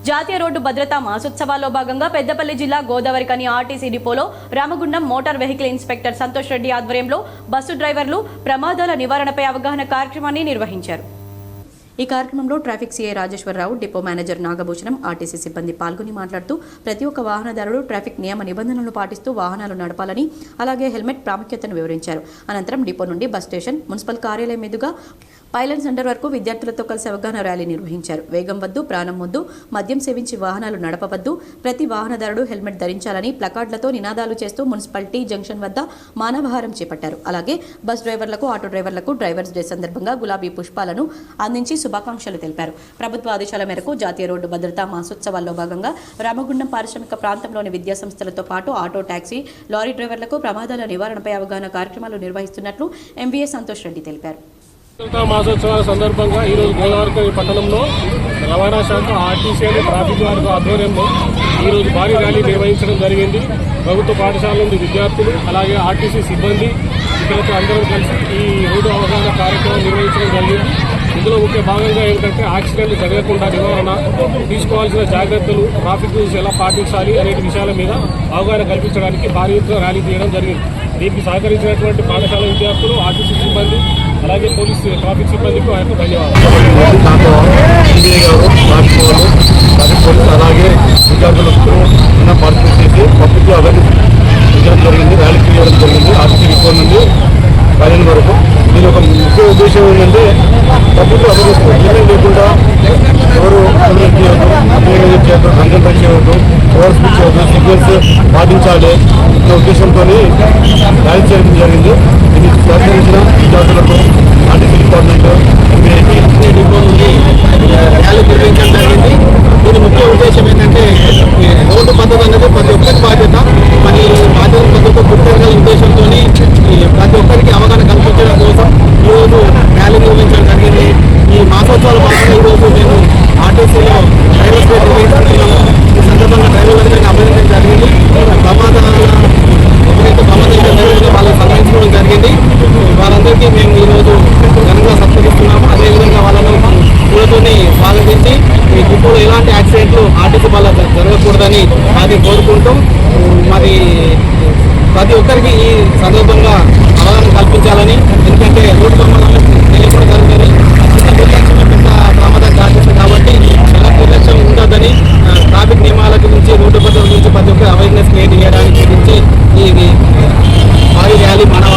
జాతీయ రోడ్డు భద్రతా మాసోత్సవాల్లో భాగంగా పెద్దపల్లి జిల్లా గోదావరికని ఆర్టీసీ డిపోలో Ramagundam motor vehicle inspector Santosh Reddy ఆధ్వర్యంలో బస్సు డ్రైవర్లు ప్రమాదాల నివారణపై అవగాహన కార్యక్రమాన్ని నిర్వహించారు. ఈ కార్యక్రమంలో traffic CI Rajeswararao, depot manager Nagabhushanam, RTC సిబ్బంది పాల్గొని మాట్లాడుతూ ప్రతి ఒక్క వాహనదారుడు ట్రాఫిక్ నియమ నిబంధనలను పాటిస్తూ వాహనాలు నడపాలని, అలాగే హెల్మెట్ ప్రాముఖ్యతను వివరించారు. అనంతరం డిపో నుండి బస్ స్టేషన్, మున్సిపల్ కార్యాలయం మీదుగా పైలట్ సెంటర్ వరకు విద్యార్థులతో కలిసి అవగాహన ర్యాలీ నిర్వహించారు. వేగం వద్దు, ప్రాణం వద్దు, మద్యం సేవించి వాహనాలు నడపవద్దు, ప్రతి వాహనదారుడు హెల్మెట్ ధరించాలని ప్లకార్డులతో నినాదాలు చేస్తూ మున్సిపాలిటీ జంక్షన్ వద్ద మానవహారం చేపట్టారు. అలాగే బస్ డ్రైవర్లకు, ఆటో డ్రైవర్లకు డ్రైవర్స్ డే సందర్భంగా గులాబీ పుష్పాలను అందించి శుభాకాంక్షలు తెలిపారు. ప్రభుత్వ ఆదేశాల మేరకు జాతీయ రోడ్డు భద్రతా మాసోత్సవాల్లో భాగంగా రామగుండం పారిశ్రామిక ప్రాంతంలోని విద్యా సంస్థలతో పాటు ఆటో, టాక్సీ, లారీ డ్రైవర్లకు ప్రమాదాల నివారణపై అవగాహన కార్యక్రమాలు నిర్వహిస్తున్నట్లు ఎంవీఏ సంతోష్ రెడ్డి తెలిపారు. మాసోత్సవాల సందర్భంగా ఈరోజు గోదావరికని పట్టణంలో రవాణా శాఖ, ఆర్టీసీ, ట్రాఫిక్ వారి ఆధ్వర్యంలో ఈరోజు భారీ ర్యాలీ నిర్వహించడం జరిగింది. ప్రభుత్వ పాఠశాల నుండి విద్యార్థులు, అలాగే ఆర్టీసీ సిబ్బంది, ఇతరులతో అందరూ కలిసి ఈ రోడ్డు అవగాహన కార్యక్రమం నిర్వహించడం జరిగింది. ఇందులో ముఖ్య భాగంగా ఏంటంటే యాక్సిడెంట్లు జరగకుండా నివారణ, తీసుకోవాల్సిన జాగ్రత్తలు, ట్రాఫిక్ రూల్స్ ఎలా పాటించాలి అనే విషయాల మీద అవగాహన కల్పించడానికి భారీ ఎత్తున ర్యాలీ తీయడం జరిగింది. దీనికి సహకరించినటువంటి పాఠశాల విద్యార్థులు, ఆర్టీసీ సిబ్బంది, అలాగే పోలీసు ట్రాఫిక్ సిబ్బందికి ఆ యొక్క ధన్యవాదాలు. అలాగే విద్యార్థులకు పార్టిసిపేట్ చేసి పబ్లిక్ అవేర్నెస్ చేయడం జరిగింది, ర్యాలీ చేయడం జరిగింది. ఆర్టీసీ డిపో నుండి పైలట్ వరకు దీని ఒక ముఖ్య ఉద్దేశం ఏంటంటే పబ్లిక్ అవేర్నెస్ లేకుండా ఎవరు చేయవద్దు, కాన్సన్ట్రేట్ చేయవద్దు, ఓవర్ స్పీడ్ చేయవద్దు, సిగ్నల్స్ పాటించాలి అనే ఉద్దేశంతో ర్యాలీ చేయడం జరిగింది. ఇది సహకరించిన విద్యార్థులకు ఆర్టీసీ డిపార్ట్మెంట్ డిపో నుండి ర్యాలీ నిర్వహించడం జరిగింది. దీని ముఖ్య ఉద్దేశం ఏంటంటే రోడ్డు పద్ధతి అనేది ప్రతి ఒక్కరి బాధ్యత. మరి బాధ్యత పద్ధతితో గుర్తించాలనే ఉద్దేశంతో ప్రతి ఒక్కరికి అవగాహన కల్పించడం కోసం ఈరోజు ర్యాలీ నిర్వహించడం జరిగింది. ఈ మాసోత్సవాల భాగంగా ఈరోజు నేను ఆర్టీసీలో డ్రైవర్స్ డే నిర్వహిస్తున్నాము. ఈ సందర్భంగా డ్రైవర్లందరినీ అభినందించడం జరిగింది. ఎవరైతే ప్రమాదం జరిగిందో వాళ్ళని సన్మానించడం జరిగింది. వాళ్ళందరికీ మేము ఈరోజు ఘనంగా సత్కరిస్తున్నాము. అదేవిధంగా వాళ్ళను పూలతోని స్వాగతించి ఈ డిపోలో ఎలాంటి యాక్సిడెంట్లు ఆర్టీసీ వల్ల జరగకూడదని అది కోరుకుంటూ మరి ప్రతి ఒక్కరికి ఈ సందర్భంగా అవగాహన కల్పించాలని